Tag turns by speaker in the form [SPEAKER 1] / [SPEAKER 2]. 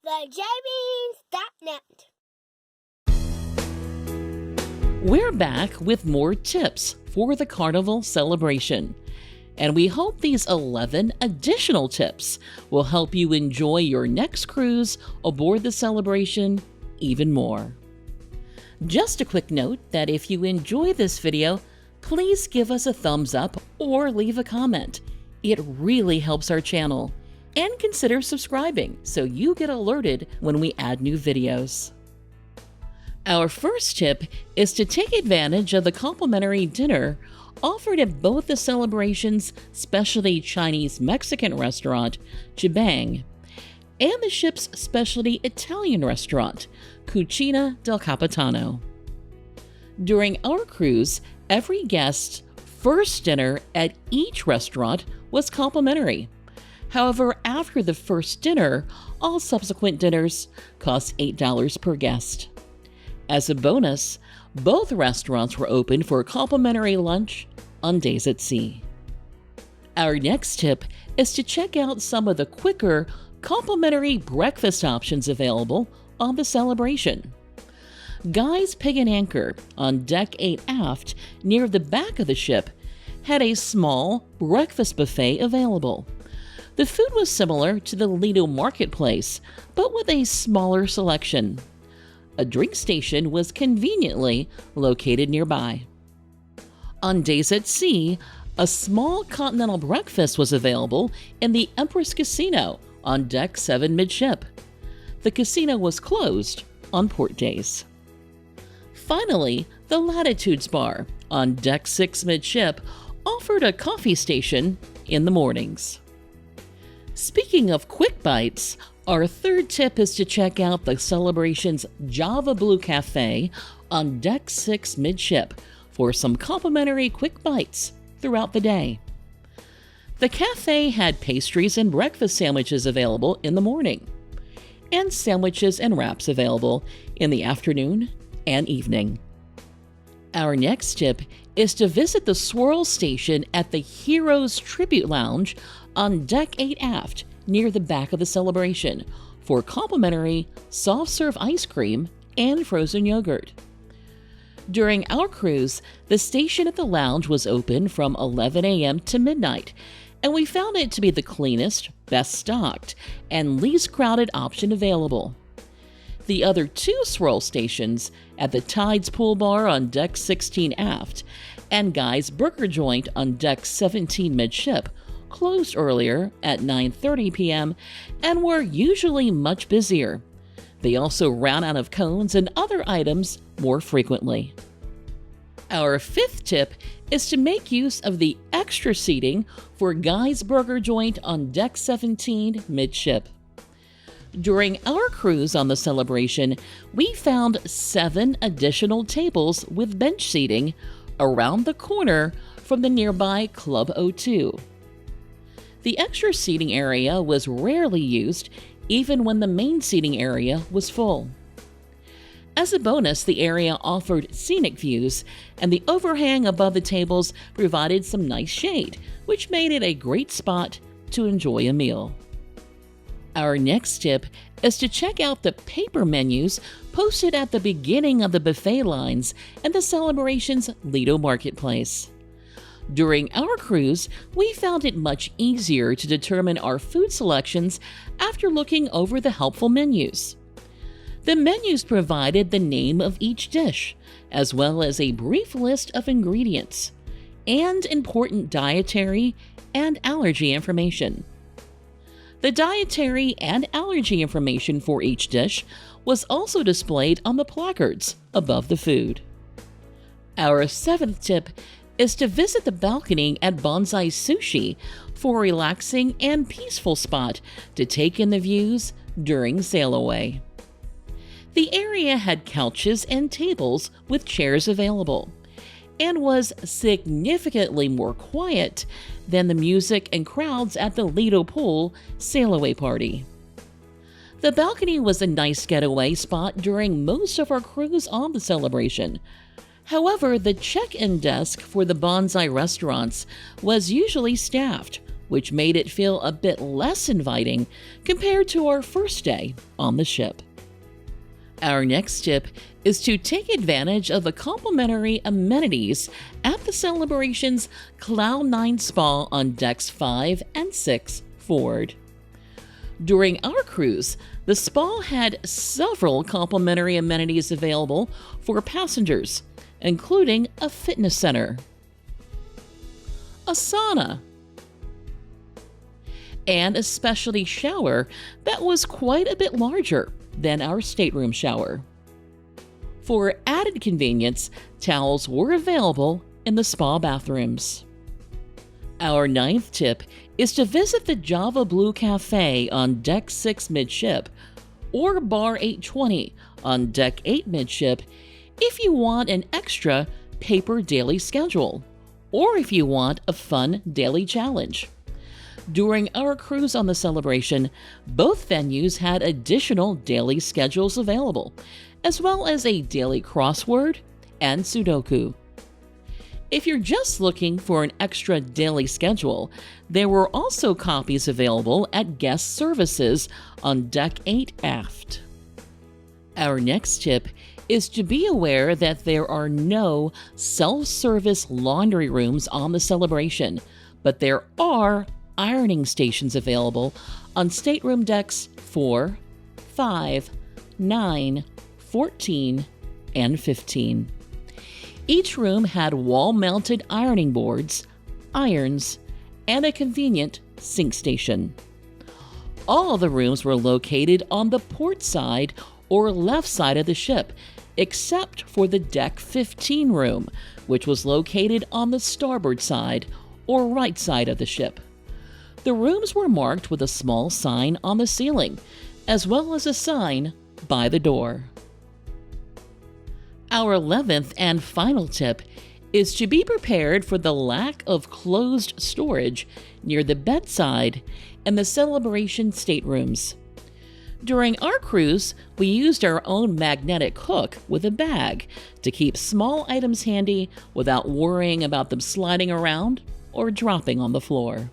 [SPEAKER 1] TheJamies.net.
[SPEAKER 2] We're back with more tips for the Carnival Celebration, and we hope these 11 additional tips will help you enjoy your next cruise aboard the celebration even more. Just a quick note that if you enjoy this video, please give us a thumbs up or leave a comment. It really helps our channel. And consider subscribing so you get alerted when we add new videos. Our first tip is to take advantage of the complimentary dinner offered at both the celebration's specialty Chinese-Mexican restaurant, Jibang, and the ship's specialty Italian restaurant, Cucina del Capitano. During our cruise, every guest's first dinner at each restaurant was complimentary. However, after the first dinner, all subsequent dinners cost $8 per guest. As a bonus, both restaurants were open for a complimentary lunch on days at sea. Our next tip is to check out some of the quicker, complimentary breakfast options available on the Celebration. Guy's Pig and Anchor on Deck 8 aft near the back of the ship had a small breakfast buffet available. The food was similar to the Lido Marketplace, but with a smaller selection. A drink station was conveniently located nearby. On days at sea, a small continental breakfast was available in the Empress Casino on Deck 7 midship. The casino was closed on port days. Finally, the Latitudes Bar on Deck 6 midship offered a coffee station in the mornings. Speaking of quick bites, our third tip is to check out the Celebration's Java Blue Cafe on Deck 6 midship for some complimentary quick bites throughout the day. The cafe had pastries and breakfast sandwiches available in the morning, and sandwiches and wraps available in the afternoon and evening. Our next tip is to visit the Swirls Station at the Heroes Tribute Lounge on Deck 8 aft near the back of the Celebration for complimentary soft-serve ice cream and frozen yogurt. During our cruise, the station at the lounge was open from 11 a.m. to midnight, and we found it to be the cleanest, best stocked, and least crowded option available. The other two swirl stations at the Tides Pool Bar on Deck 16 aft and Guy's Burger Joint on Deck 17 midship closed earlier at 9:30 p.m. and were usually much busier. They also ran out of cones and other items more frequently. Our fifth tip is to make use of the extra seating for Guy's Burger Joint on Deck 17 midship. During our cruise on the Celebration, we found 7 additional tables with bench seating around the corner from the nearby Club O2. The extra seating area was rarely used, even when the main seating area was full. As a bonus, the area offered scenic views, and the overhang above the tables provided some nice shade, which made it a great spot to enjoy a meal. Our next tip is to check out the paper menus posted at the beginning of the buffet lines and the Celebration's Lido Marketplace. During our cruise, we found it much easier to determine our food selections after looking over the helpful menus. The menus provided the name of each dish, as well as a brief list of ingredients, and important dietary and allergy information. The dietary and allergy information for each dish was also displayed on the placards above the food. Our seventh tip is to visit the balcony at Bonsai Sushi for a relaxing and peaceful spot to take in the views during sail away. The area had couches and tables with chairs available, and was significantly more quiet than the music and crowds at the Lido Pool sail-away party. The balcony was a nice getaway spot during most of our cruise on the Celebration. However, the check-in desk for the Bonsai restaurants was usually staffed, which made it feel a bit less inviting compared to our first day on the ship. Our next tip is to take advantage of the complimentary amenities at the Celebration's Cloud9 Spa on decks 5 and 6 forward. During our cruise, the spa had several complimentary amenities available for passengers, including a fitness center, a sauna, and a specialty shower that was quite a bit larger than our stateroom shower. For added convenience, towels were available in the spa bathrooms. Our ninth tip is to visit the Java Blue Cafe on Deck 6 midship or Bar 820 on Deck 8 midship if you want an extra paper daily schedule or if you want a fun daily challenge. During our cruise on the Celebration, both venues had additional daily schedules available, as well as a daily crossword and Sudoku. If you're just looking for an extra daily schedule, there were also copies available at guest services on Deck 8 aft. Our next tip is to be aware that there are no self-service laundry rooms on the Celebration, but there are ironing stations available on stateroom decks 4, 5, 9, 14, and 15. Each room had wall-mounted ironing boards, irons, and a convenient sink station. All the rooms were located on the port side or left side of the ship, except for the Deck 15 room, which was located on the starboard side or right side of the ship. The rooms were marked with a small sign on the ceiling, as well as a sign by the door. Our 11th and final tip is to be prepared for the lack of closed storage near the bedside and the Celebration staterooms. During our cruise, we used our own magnetic hook with a bag to keep small items handy without worrying about them sliding around or dropping on the floor.